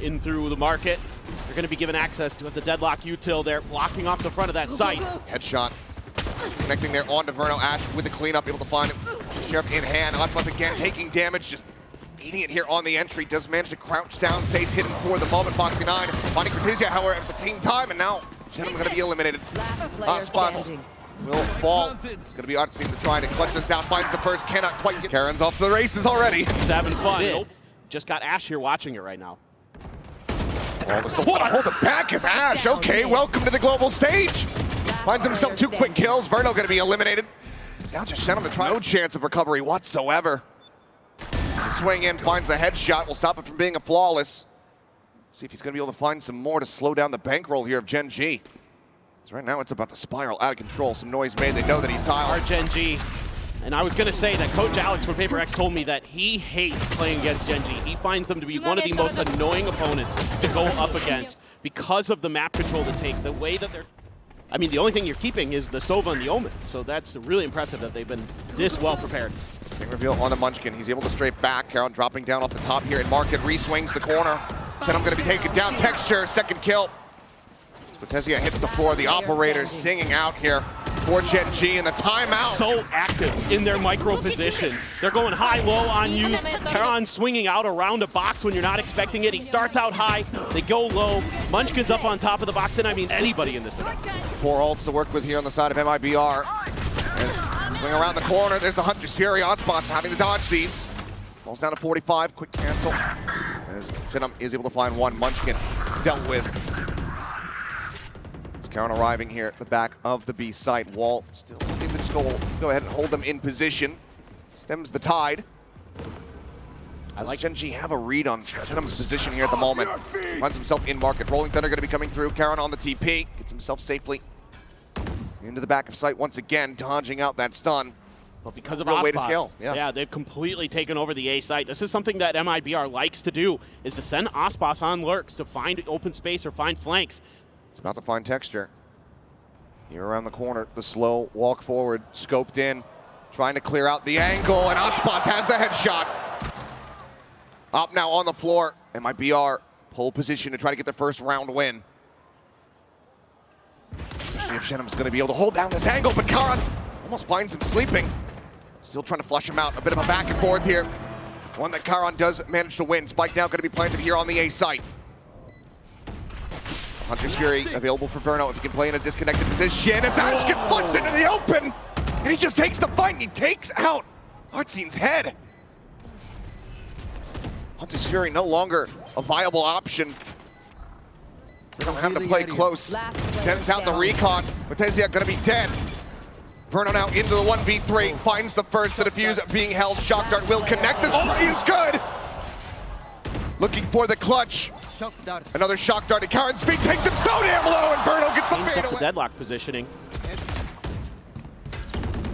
in through the market. They're going to be given access to the deadlock util there, blocking off the front of that site. Headshot. Connecting there onto Verno. Ash with the cleanup, able to find him. Sheriff in hand. Aspas again taking damage, just eating it here on the entry. Does manage to crouch down, stays hidden for the moment. Foxy 9 finding cortezia, however, at the same time, and now xenom's going to be eliminated. Aspas will fall. It's going to be artzin to try to clutch this out. Finds the first, cannot quite get. Karon's off the races already. He's having fun. Nope. Just got Ash here watching it right now. Hold it back is Ash. Okay, welcome to the global stage. Finds himself 2 quick kills. Verno going to be eliminated. It's now just xenom to try. No chance of recovery whatsoever. To swing in, finds a headshot. Will stop it from being a flawless. See if he's going to be able to find some more to slow down the bankroll here of GenG. Because right now it's about to spiral out of control. Some noise made. They know that he's tiled. Our GenG. And I was going to say that Coach Alex from Paper X told me that he hates playing against GenG. He finds them to be one of the most annoying opponents to go up against because of the map control they take, the way that they're... I mean, the only thing you're keeping is the Sova and the Omen, so that's really impressive that they've been this well prepared. Big reveal on the Munchkin. He's able to strafe back. Karon dropping down off the top here in market, re-swings the corner. xenom going to be taken down. Texture, second kill. cortezia hits the floor. The operator singing out here for GenG in the timeout. So active in their micro position. They're going high-low on you. Karon swinging out around a box when you're not expecting it. He starts out high, they go low. Munchkin's up on top of the box, and I mean anybody in this event. 4 ults to work with here on the side of MIBR. Swing around the corner. There's the Hunter's Fury. Aspas having to dodge these. Falls down to 45. Quick cancel. As xenom is able to find one. Munchkin dealt with. Karon arriving here at the back of the B site. Wall still looking to just go ahead and hold them in position. Stems the tide. I like GenG have a read on xenom's position here at the moment. Finds himself in market. Rolling Thunder going to be coming through. Karon on the TP. Gets himself safely into the back of sight once again, dodging out that stun. Well, because of Real way to aspas, scale. Yeah, they've completely taken over the A site. This is something that MIBR likes to do, is to send aspas on lurks to find open space or find flanks. It's about to find texture. Here around the corner, the slow walk forward, scoped in, trying to clear out the angle, and aspas has the headshot. Up now on the floor, MIBR pole position to try to get the first round win. See if xenom's going to be able to hold down this angle, but Karon almost finds him sleeping. Still trying to flush him out. A bit of a back and forth here. One that Karon does manage to win. Spike now going to be planted here on the A site. Hunter's Fury available for Verno if he can play in a disconnected position. As Ash gets flushed into the open, and he just takes the fight. He takes out artzin's head. Hunter's Fury no longer a viable option. Verno having to play close. Sends out the recon. cortezia going to be dead. Verno now into the 1v3. Finds the first to defuse, being held. Shock Dart will connect. The spray is good. Looking for the clutch. Another Shock Dart at Karon's feet. Takes him so damn low, and Verno gets the fade away. The deadlock positioning.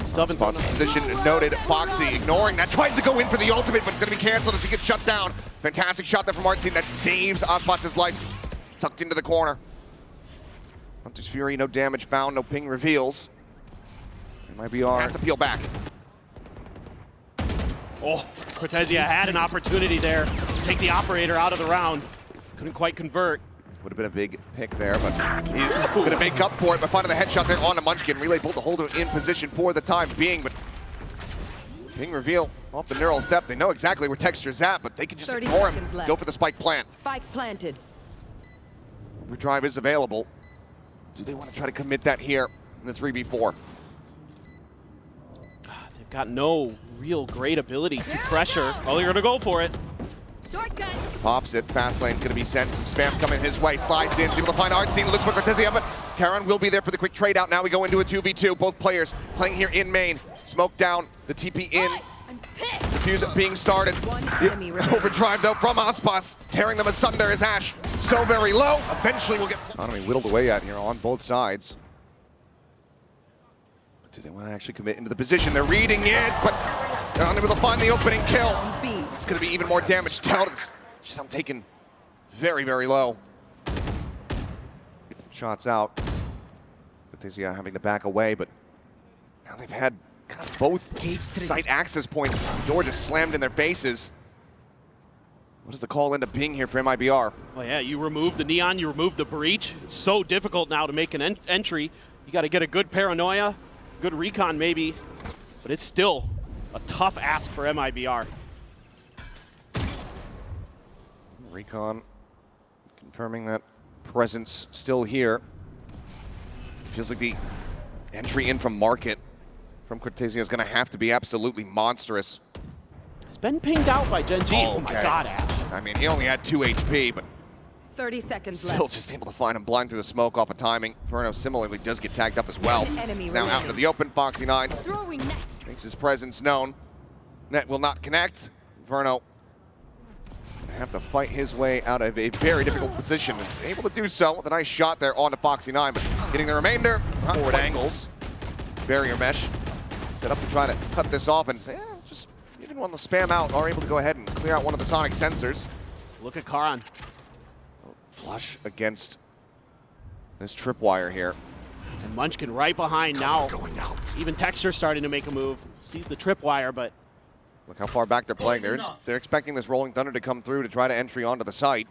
Aspas' position noted. Foxy ignoring that. Tries to go in for the ultimate, but it's going to be canceled as he gets shut down. Fantastic shot there from artzin that saves Aspas' life. Tucked into the corner. Hunter's Fury, no damage found, no ping reveals. MIBR has to peel back. Oh, cortezia had an opportunity there to take the operator out of the round. Couldn't quite convert. Would have been a big pick there, but he's going to make up for it by finding the headshot there on the Munchkin. Relay bolt to hold him in position for the time being, but ping reveal off the neural theft. They know exactly where Texture's at, but they can just ignore him. Go for the spike plant. Spike planted. Overdrive is available. Do they want to try to commit that here in the 3v4? They've got no real great ability to pressure. Oh, they're going to go for it. Shortcut. Pops it, fast lane going to be sent. Some spam coming his way. Slides in, able to find artzin. Looks for cortezia, but Karon will be there for the quick trade out. Now we go into a 2v2. Both players playing here in main. Smoke down, the TP in. Defuse being started. Overdrive though from Aspas, tearing them asunder as Ash so very low. Eventually we'll get economy whittled away at here on both sides. But do they want to actually commit into the position? They're reading it, but they're unable to find the opening kill. It's going to be even more damage dealt. I'm taking very, very low. Shots out. cortezia having to back away, but now they've had kind of both site access points. The door just slammed in their faces. What does the call end up being here for MIBR? Well, yeah, you remove the neon, you remove the breach. It's so difficult now to make an entry. You got to get a good paranoia, good recon maybe, but it's still a tough ask for MIBR. Recon confirming that presence still here. Feels like the entry in from market from Cortezia is going to have to be absolutely monstrous. It's been pinged out by GenG. Oh my God, Ash. I mean, he only had 2 HP, but 30 seconds still left. just able to find him blind through the smoke off of timing. Verno similarly does get tagged up as well. He's now out into the open. Foxy9 Throwing net. makes his presence known. Net will not connect. Verno have to fight his way out of a very difficult position. Is able to do so with a nice shot there onto Foxy9, but getting the remainder. Forward angles. Barrier mesh set up to try to cut this off, and just even on the spam out are able to go ahead and clear out one of the sonic sensors. Look at Karon. Flush against this tripwire here. And Munchkin right behind now. Even Texture starting to make a move. Sees the tripwire, but Look how far back they're playing. They're expecting this Rolling Thunder to come through to try to entry onto the site.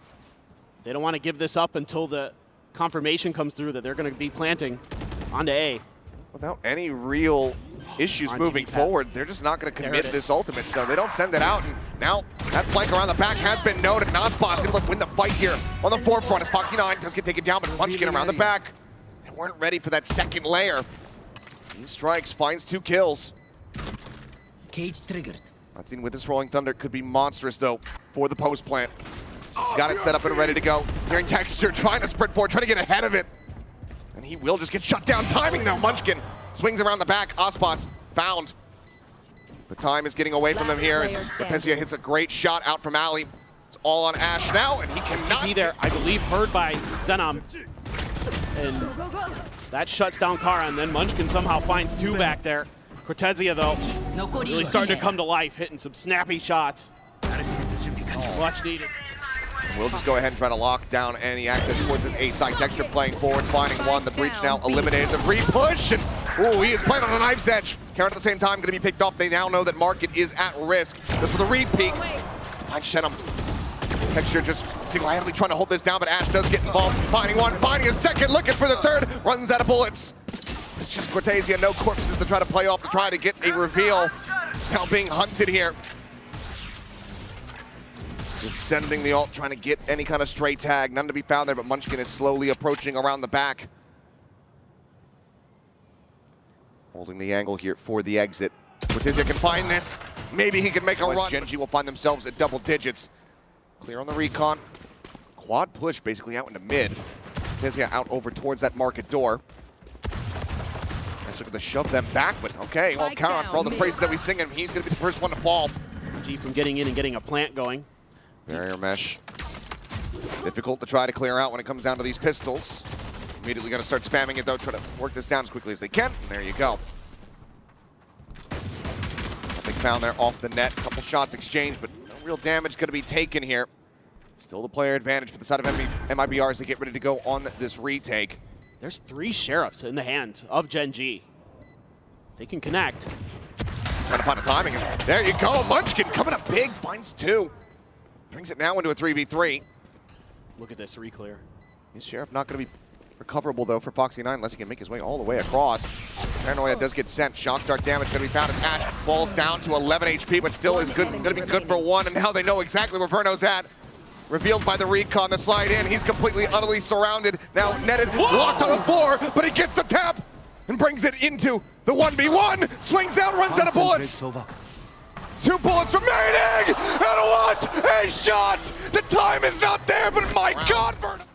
they don't want to give this up until the confirmation comes through that they're going to be planting onto A. Without any real issues moving forward, they're just not going to commit this ultimate, so they don't send it out. And now that flank around the back has been noted. aspas able to win the fight here on the forefront as Foxy9 does get taken down, but Munchkin around the back. They weren't ready for that second layer. He strikes, finds 2 kills. Cage triggered. Artzin with this Rolling Thunder could be monstrous, though, for the post plant. He's got it set up and ready to go. Hearing Texture trying to sprint forward, trying to get ahead of it. And he will just get shut down. Timing, though. Munchkin swings around the back. aspas found. The time is getting away from them here as Cortezia hits a great shot out from Ali. It's all on Ash now, and he cannot be there, I believe, heard by xenom. And that shuts down Karon. Then Munchkin somehow finds 2 back there. Cortezia, though, really starting to come to life, hitting some snappy shots. Much needed. We'll just go ahead and try to lock down any access towards his A side. Texture playing forward, finding one. The breach now eliminated. The re-push, and ooh, he is playing on a knife's edge. Karon at the same time going to be picked off. They now know that Market is at risk. Just for the re-peek. Find xenom. Texture just single-handedly trying to hold this down, but Ash does get involved. Finding one, finding a second, looking for the third. Runs out of bullets. It's just Cortezia, no corpses to try to play off, to try to get a reveal. Now being hunted here. Just sending the ult, trying to get any kind of stray tag. None to be found there, but Munchkin is slowly approaching around the back. Holding the angle here for the exit. Cortezia can find this. Maybe he can make a run. GenG will find themselves at double digits. Clear on the recon. Quad push basically out into mid. Cortezia out over towards that market door. Let's look at the shove them back, but okay. Well, Karon, for all the praises that we sing him, he's going to be the first one to fall. G from getting in and getting a plant going. Barrier mesh. Difficult to try to clear out when it comes down to these pistols. Immediately going to start spamming it, though. Try to work this down as quickly as they can. And there you go. Nothing found there off the net. Couple shots exchanged, but no real damage going to be taken here. Still the player advantage for the side of MIBR as they get ready to go on this retake. There's 3 sheriffs in the hands of GenG. They can connect. Trying to find a timing. There you go. Munchkin coming up big. Finds 2. Brings it now into a 3v3. Look at this reclear. Is Sheriff not going to be recoverable, though, for Foxy9 unless he can make his way all the way across. Paranoia does get sent. Shock Dart damage going to be found as Ash falls down to 11 HP, but still is good. Going to be good for 1, and now they know exactly where Verno's at. Revealed by the recon, the slide in. He's completely, utterly surrounded. Now netted, locked on the 4, but he gets the tap and brings it into the 1v1. Swings out, runs out of bullets. 2 bullets remaining, and what a shot! The time is not there, but my God, Verno.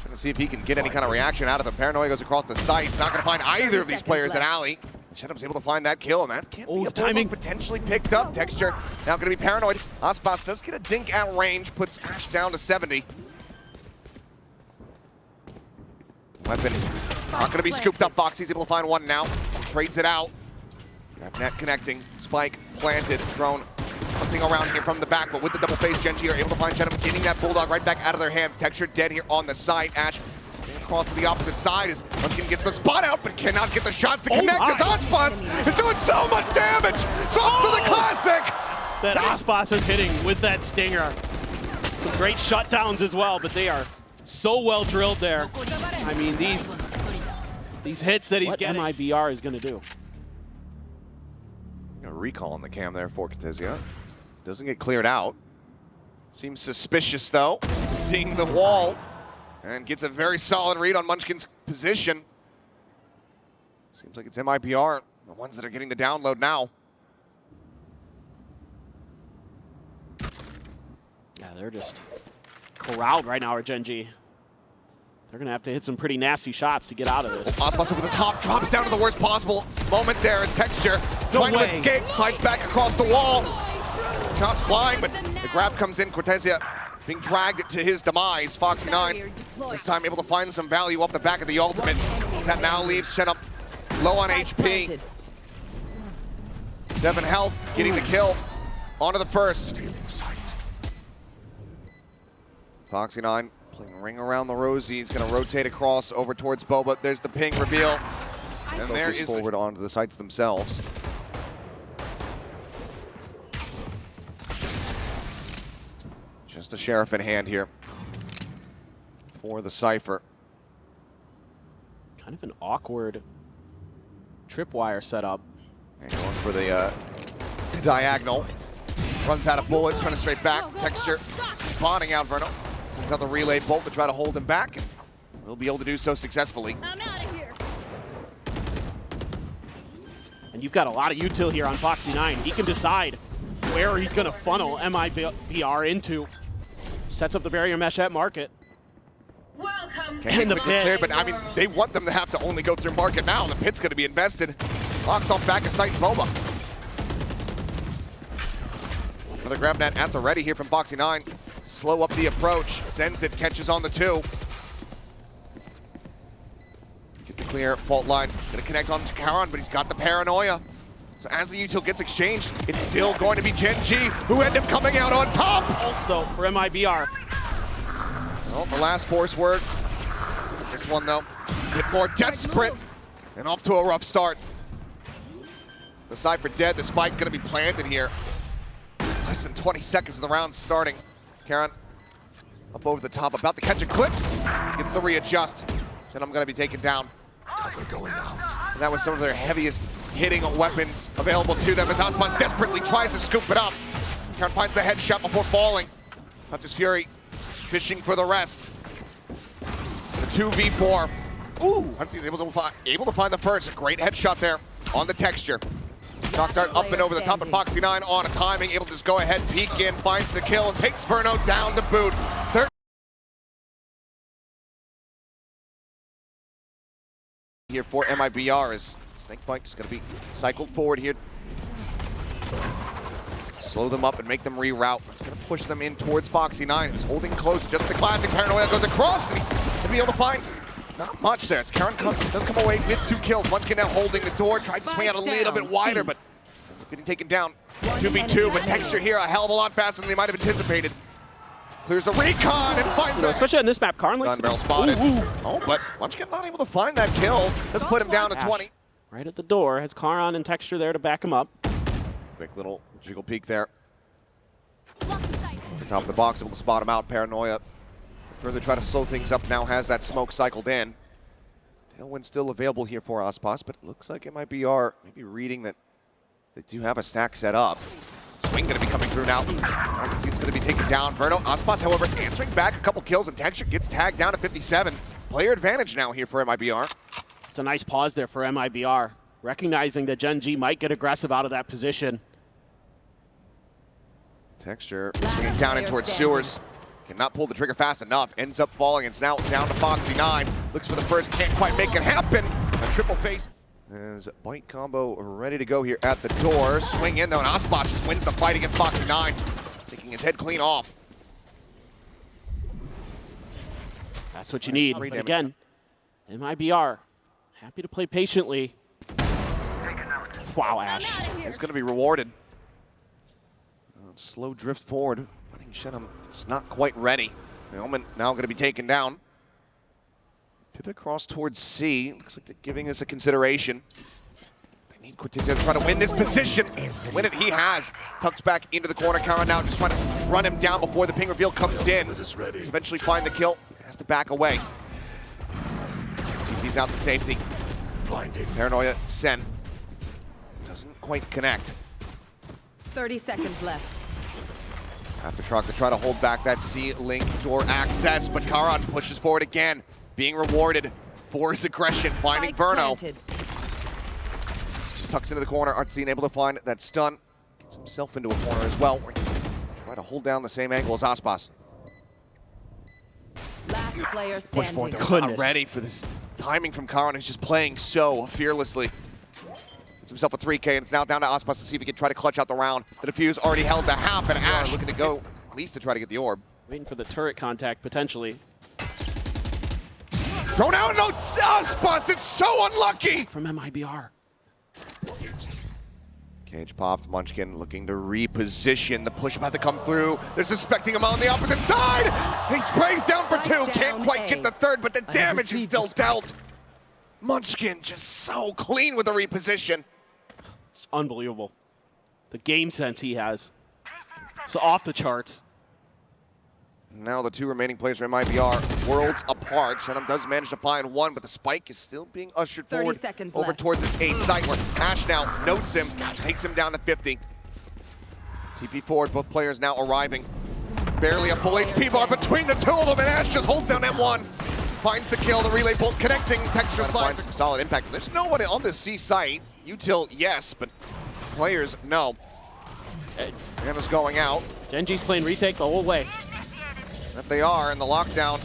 Trying to see if he can get any kind of reaction out of him. Paranoia goes across the site. It's not going to find either of these players at Ali. xenom's able to find that kill, and that can't be a timing potentially picked up. Texture now going to be paranoid. aspas does get a dink at range, puts Ash down to 70. Weapon not going to be scooped up. Foxy's able to find 1 now. Trades it out. Net connecting. Spike planted. Drone hunting around here from the back, but with the double phase, GenG are able to find xenom, getting that Bulldog right back out of their hands. Texture dead here on the side. Ash across to the opposite side as Munchkin gets the spot out, but cannot get the shots to connect as aspas is doing so much damage. So up to the classic. That aspas is hitting with that stinger. Some great shutdowns as well, but they are so well drilled there. I mean, these hits that he's getting. What MIBR is going to do? A recall on the cam there for cortezia. Doesn't get cleared out. Seems suspicious though, seeing the wall, and gets a very solid read on Munchkin's position. Seems like it's MIBR, the ones that are getting the download now. Yeah, they're just corralled right now, Gen.G. They're going to have to hit some pretty nasty shots to get out of this. aspas over the top, drops down to the worst possible moment there as Texture trying to escape, slides back across the wall. Shots flying, but the grab comes in. Cortezia being dragged to his demise. Foxy9 this time able to find some value off the back of the ultimate. That now leaves xenom low on HP. 7 health, getting the kill. Onto the first. Foxy9 playing ring around the rosy. He's going to rotate across over towards Boba. There's the ping reveal. And there is forward onto the sites themselves. Just a sheriff in hand here for the Cypher. Kind of an awkward tripwire setup. And going for the diagonal. Runs out of bullets, running straight back. Texture spawning out Verno. Sends out the relay bolt to try to hold him back. And will be able to do so successfully. I'm out of here. And you've got a lot of util here on Foxy9. He can decide where he's going to funnel MIBR into. Sets up the barrier mesh at market. Welcome And the pit. Clear, but I mean, they want them to have to only go through market now. The pit's going to be invested. Locks off back of sight Boba. Another grab net at the ready here from Foxy9. Slow up the approach. Sends it, catches on the 2. Get the clear, fault line. Gonna connect on to Karon, but he's got the paranoia. So as the util gets exchanged, it's still going to be Gen.G who end up coming out on top. Ults though for MIBR. Well, the last force worked. This one though, a bit more desperate and off to a rough start. The Cypher dead, the spike gonna be planted here. Less than 20 seconds of the round starting. Karon up over the top, about to catch Eclipse. Gets the readjust. And I'm gonna be taken down. Cover going out. And that was some of their heaviest hitting weapons available to them as aspas desperately tries to scoop it up. Karon finds the headshot before falling. Hunter's Fury fishing for the rest. It's a 2v4. Ooh! Hunter's able to find the first. A great headshot there on the Texture. Shock dart up and over the top of Foxy9 on a timing, able to just go ahead, peek in, finds the kill, and takes Verno down to boot. Here for MIBR is Snakebite just going to be cycled forward here. Slow them up and make them reroute. It's going to push them in towards Foxy9, who's holding close. Just the classic paranoia goes across, and he's going to be able to find not much there. It's Karon does come away with 2 kills. Munchkin now holding the door, tries to swing out a little bit wider, but ends up getting taken down. 2v2, but Texture here a hell of a lot faster than they might have anticipated. Clears the recon and finds it. Especially on this map, Karon likes Gun barrel spotted. Oh, but Munchkin not able to find that kill. Let's put him down to 20. Right at the door, has Karon and Texture there to back him up. Quick little jiggle peek there. Top of the box, able to spot him out. Paranoia. Further try to slow things up. Now has that smoke cycled in. Tailwind still available here for aspas, but it looks like MIBR maybe reading that they do have a stack set up. Swing going to be coming through now. It's going to be taken down. Verno, aspas, however, answering back a couple kills, and Texture gets tagged down to 57. Player advantage now here for MIBR. It's a nice pause there for MIBR, recognizing that Gen.G might get aggressive out of that position. Texture swinging down in towards sewers. Cannot pull the trigger fast enough. Ends up falling. It's now down to Foxy9. Looks for the first, can't quite make it happen. A triple face. As bite combo ready to go here at the door. Swing in though, and aspas just wins the fight against Foxy9, taking his head clean off. That's what you need. But again, MIBR, happy to play patiently. Wow, Ash. It's going to be rewarded. Slow drift forward. Finding xenom, it's not quite ready. Moment now going to be taken down. Pivot across towards C. Looks like they're giving this a consideration. They need need cortezia to try to win this position. Win it, he has. Tucks back into the corner. Karon now just trying to run him down before the ping reveal comes in. He's eventually find the kill. Has to back away. TP's out to safety. Paranoia sent. Doesn't quite connect. 30 seconds left. Aftershock to try to hold back that C-Link door access, but Karon pushes forward again, being rewarded for his aggression, finding Verno. Just tucks into the corner. Artzin able to find that stun. Gets himself into a corner as well. Try to hold down the same angle as aspas. Last player Push standing. forward. They're not ready for this timing from Karon. He's just playing so fearlessly. Gets himself a 3K, and it's now down to aspas to see if he can try to clutch out the round. The defuse already held to half, and Ash looking to go at least to try to get the orb. Waiting for the turret contact, potentially. Thrown out, no, aspas, it's so unlucky! From MIBR. Cage popped, Munchkin looking to reposition. The push about to come through. They're suspecting him on the opposite side! He sprays down for two, can't quite get the third, but the damage is still dealt. Munchkin just so clean with the reposition. It's unbelievable. The game sense he has. It's off the charts. Now the two remaining players from MIBR, worlds apart. xenom does manage to find one, but the spike is still being ushered forward over left. towards his A site, where Ash now notes him, takes him down to 50. TP forward, both players now arriving. Barely a full HP bar between the two of them, and Ash just holds down M1. Finds the kill, the relay bolt connecting, texture slide. Some solid impact. There's nobody on the C site. Util, yes, but players, no. Anna's going out. Gen.G's playing retake the whole way. That they are, and the lockdown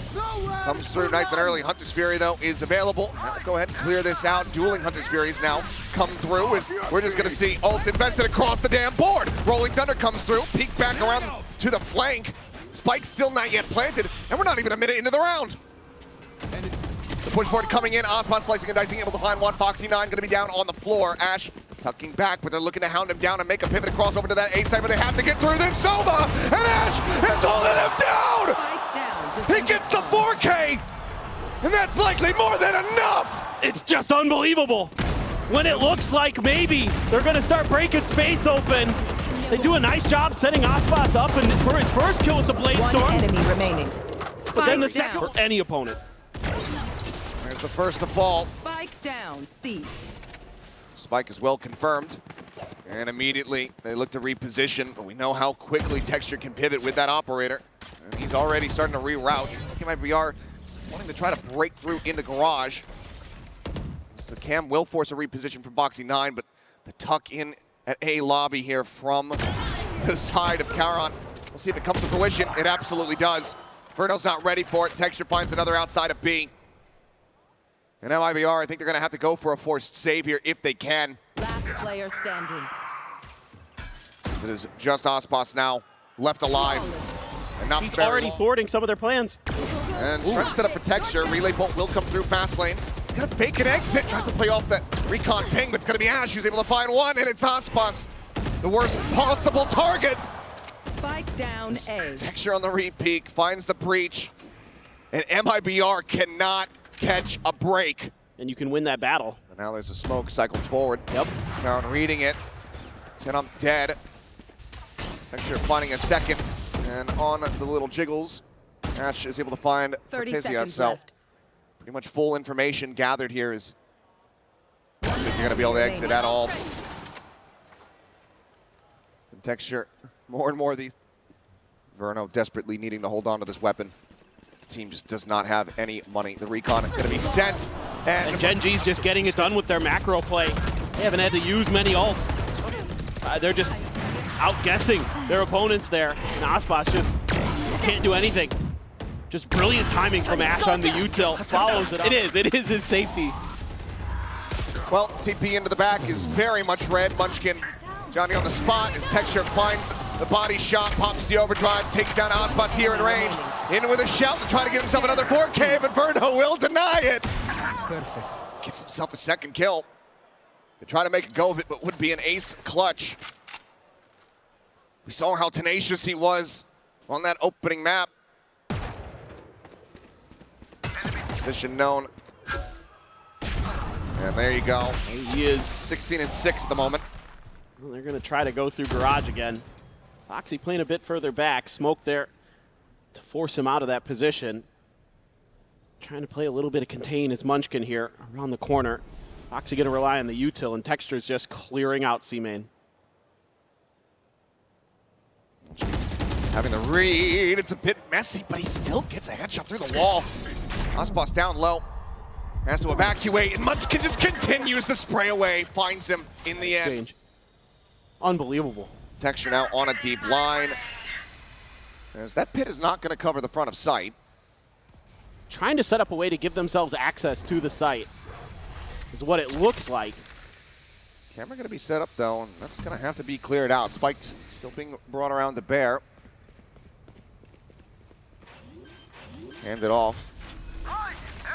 comes through nice and early. Hunter's Fury, though, is available. Now go ahead and clear this out. Dueling Hunter's Furies now come through as we're just going to see ults invested across the damn board. Rolling Thunder comes through, peek back around to the flank. Spike's still not yet planted, and we're not even a minute into the round. The push forward coming in, aspas slicing and dicing, able to find one. Foxy 9 going to be down on the floor. Ash tucking back, but they're looking to hound him down and make a pivot across over to that A side, but they have to get through this. Sova, and Ash is holding him down! He gets the 4K, and that's likely more than enough! It's just unbelievable. When it looks like maybe they're going to start breaking space open, they do a nice job setting aspas up and for his first kill with the Blade Storm. One enemy remaining. But then the second for any opponent. There's the first to fall. Spike down, C. Spike is well confirmed. And immediately they look to reposition, but we know how quickly Texture can pivot with that operator. And he's already starting to reroute. MIBR wanting to try to break through into Garage. So the cam will force a reposition from Foxy 9, but the tuck in at A lobby here from the side of Karon. We'll see if it comes to fruition. It absolutely does. Verno's not ready for it. Texture finds another outside of B. And MIBR, I think they're going to have to go for a forced save here if they can. Last player standing. As it is just aspas now left alive. And not He's already thwarting some of their plans. And trying to set up for Texture. Relay bolt will come through fast lane. He's going to fake an exit. Tries to play off that recon ping, but it's going to be Ash who's able to find one, and it's aspas. The worst possible target. Spike down A. Texture on the re-peek, finds the breach. And MIBR cannot catch a break. And you can win that battle. And now there's a smoke cycled forward. Yep. Karon reading it. xenom dead. Texture finding a second. And on the little jiggles, Ash is able to find 30 cortezia. seconds So left. pretty much full information gathered here is I don't think you're going to be able to exit at all. And Texture, more and more of these. Verno desperately needing to hold on to this weapon. The team just does not have any money. The recon is going to be sent. And Gen.G's just getting it done with their macro play. They haven't had to use many ults. They're just outguessing their opponents there. And aspas just can't do anything. Just brilliant timing from Ash on the util. Follows it. It is his safety. Well, TP into the back is very much red. Munchkin, Johnny on the spot as Texture finds the body shot, pops the overdrive, takes down aspas here in range. In with a shout to try to get himself another 4K, but Verno will deny it. Perfect. Gets himself a second kill. They try to make a go of it, but would be an ace clutch. We saw how tenacious he was on that opening map. Position known. And there you go. He is 16 and 6 at the moment. Well, they're going to try to go through garage again. Foxy playing a bit further back. Smoke there to force him out of that position. Trying to play a little bit of contain as Munchkin here around the corner. Foxy going to rely on the util, and Texture's just clearing out C-main. Having the read, it's a bit messy, but he still gets a headshot through the wall. Aspas down low, has to evacuate, and Munchkin just continues to spray away, finds him in the end. Exchange. Unbelievable. Texture now on a deep line, as that pit is not going to cover the front of sight. Trying to set up a way to give themselves access to the site is what it looks like. Camera going to be set up, though, and that's going to have to be cleared out. Spike's still being brought around to bear. Hand it off.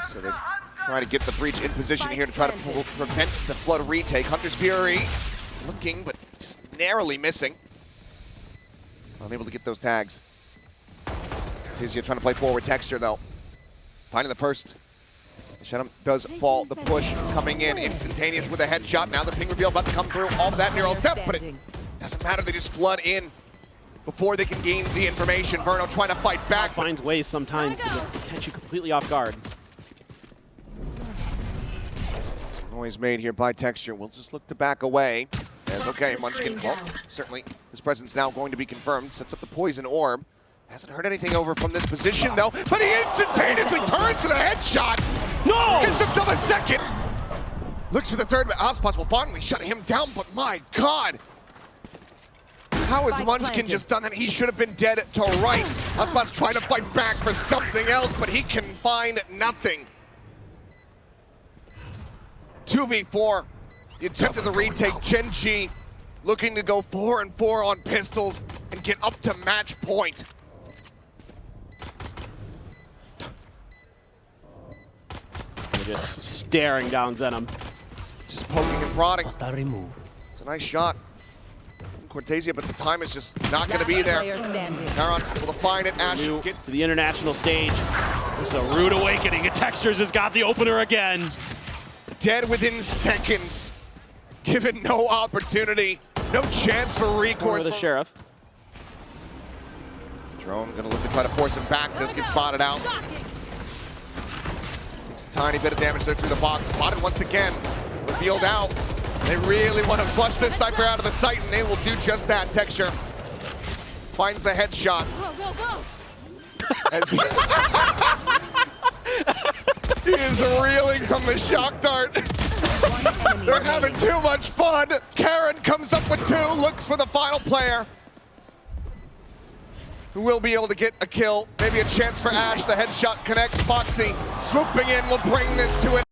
So they try to get the breach in position here to try to prevent the flood retake. Hunter's Fury looking, but just narrowly missing. Unable to get those tags. Tizia trying to play forward. Texture, though. Finding the first. Xenom does fall. The push coming in. Instantaneous with a headshot. Now the ping reveal about to come through off that neural depth, but it doesn't matter. They just flood in before they can gain the information. Verno trying to fight back. Finds ways sometimes to just catch you completely off guard. Some noise made here by Texture. We'll just look to back away. As okay, Munchkin, well, certainly his presence now going to be confirmed. Sets up the poison orb. Hasn't heard anything over from this position, though, but he instantaneously turns to the headshot. No! Gets himself a second. Looks for the third, but Aspas will finally shut him down, but my God. How has Munchkin just done that? He should have been dead to rights. Aspas trying to fight back for something else, but he can find nothing. 2v4. The attempt of the retake. Gen.G looking to go 4 and 4 on pistols and get up to match point. They're just staring down Xenom. Just poking and prodding. Hostile remove. It's a nice shot. Cortezia, but the time is just not going to be there. Karon able to find it. Ash gets to the international stage. This is a rude awakening, and Textures has got the opener again. Dead within seconds. Given no opportunity. No chance for recourse. For the Sheriff. Drone going to look to try to force him back. Does get spotted out. Takes a tiny bit of damage there through the box. Spotted once again. Revealed out. They really want to flush this Cypher out of the site, and they will do just that. Texture finds the headshot. As he is reeling from the shock dart. They're having too much fun. Karon comes up with 2, looks for the final player, who will be able to get a kill. Maybe a chance for Ash. The headshot connects. Foxy swooping in will bring this to an